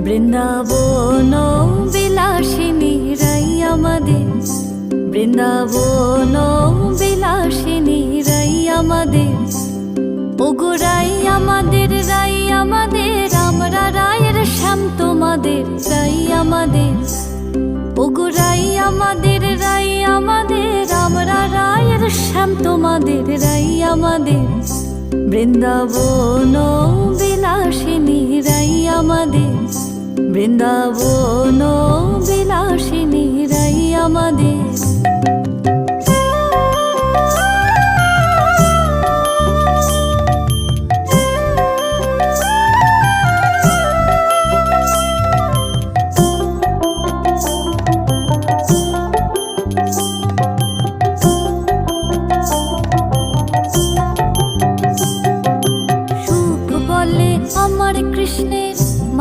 বৃন্দাবন বিলাসিনী রাই আমাদের, বৃন্দাবন বিলাসিনী রাই আমাদের, ওগো রাই আমাদের, রাই আমাদের, আমরা রায়ের শ্যাম তোমাদের, রাই আমাদের, ওগো রাই আমাদের, রাই আমাদের, আমরা রায়ের শ্যাম তোমাদের, রাই আমাদের, বৃন্দাবন বিলাসিনী রাই আমাদের, বৃন্দাবন বিলাসিনী রাই আমাদের।